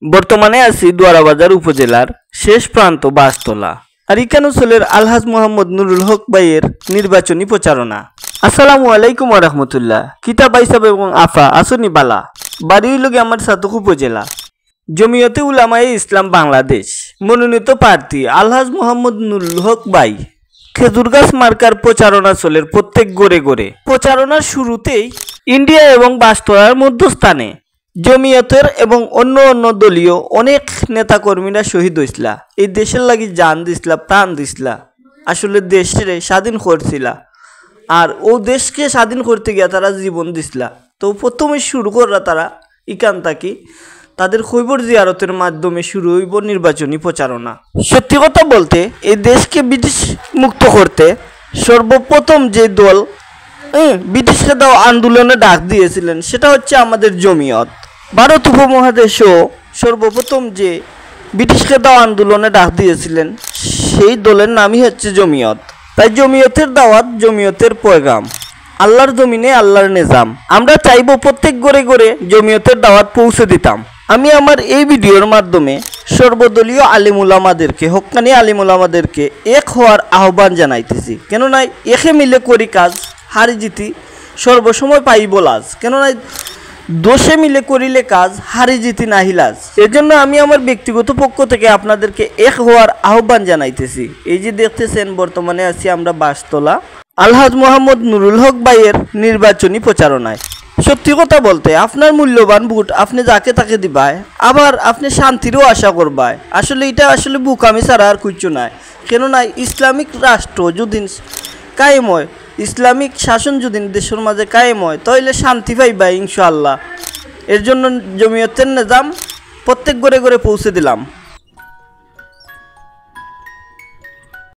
বর্তমানে আছি দুয়ারাবাজার উপজেলার শেষ প্রান্ত বাসতলা। আর এখানে চলের আলহাজ মোহাম্মদ নুরুল হক ভাইয়ের নির্বাচনী প্রচারণা। আসসালামু আলাইকুম ওয়া রাহমাতুল্লাহ। কিতাব আইসাব এবং আফা আসনি বালা। বাড়ি হইল আমার সাতক উপজেলা। জমিয়তে উলামায়ে ইসলাম বাংলাদেশ মনোনীত প্রার্থী আলহাজ মোহাম্মদ নুরুল হক ভাই। খেজুরগাছ মার্কার প্রচারণা চলের প্রত্যেক গড়ে গড়ে। প্রচারণার শুরুতেই ইন্ডিয়া এবং বাসতলার মধ্যস্থানে জমিয়তের এবং অন্য অন্য দলীয় অনেক নেতাকর্মীরা শহীদ হইসলা। এই দেশের লাগি জান দিসলা, প্রাণ দিসলা, আসলে দেশে স্বাধীন করছিলা। আর ও দেশকে স্বাধীন করতে গিয়া তারা জীবন দিসলা। তো প্রথমে শুরু কররা তারা ইকান থাকি তাদের খৈবর জিয়ারতের মাধ্যমে শুরু হইব নির্বাচনী প্রচারণা। সত্যি কথা বলতে এই দেশকে ব্রিটিশ মুক্ত করতে সর্বপ্রথম যে দল ব্রিটিশকে দেওয়া আন্দোলনে ডাক দিয়েছিলেন সেটা হচ্ছে আমাদের জমিয়ত। ভারত উপমহাদেশেও সর্বপ্রথম যে ব্রিটিশকে দেওয়া আন্দোলনে ডাক দিয়েছিলেন সেই দলের নামই হচ্ছে জমিয়ত। তাই জমিয়তের দাওয়াত, জমিয়তের পয়গাম, আল্লাহর জমিনে আল্লাহর নিজাম। আমরা চাইব প্রত্যেক ঘরে ঘরে জমিয়তের দাওয়াত পৌঁছে দিতাম। আমি আমার এই ভিডিওর মাধ্যমে সর্বদলীয় আলিমুলামাদেরকে, হক্কানি আলিমুলামাদেরকে এক হওয়ার আহ্বান জানাইতেছি। কেননা একে মিলে করি কাজ, হারি জিতি সর্বসময় পাইব লাজ। কেননা দোষে মিলে করিলে কাজ, হারি জিতি নাহি লাজ। এজন্য আমি আমার ব্যক্তিগত পক্ষ থেকে আপনাদেরকে এক হওয়ার আহ্বান জানাইতেছি। এই যে দেখতেছেন বর্তমানে আছি আমরা বাসতলা আলহাজ মোহাম্মদ নুরুল হক ভাইয়ের নির্বাচনী প্রচারণায়। সত্যি কথা বলতে আপনার মূল্যবান ভোট আপনি যাকে তাকে দিবায়, আবার আপনি শান্তিরও আশা করবায়। আসলে এটা আসলে বুকামি ছাড়া আর কিছু নাই। কেননা ইসলামিক রাষ্ট্র যদি কায়েম হয়, ইসলামিক শাসন যদি দেশের মাঝে কায়েম হয়, তাহলে শান্তি পাইবা ইনশাআল্লাহ। এর জন্য জমিয়তের নিজাম প্রত্যেক ঘরে ঘরে পৌঁছে দিলাম।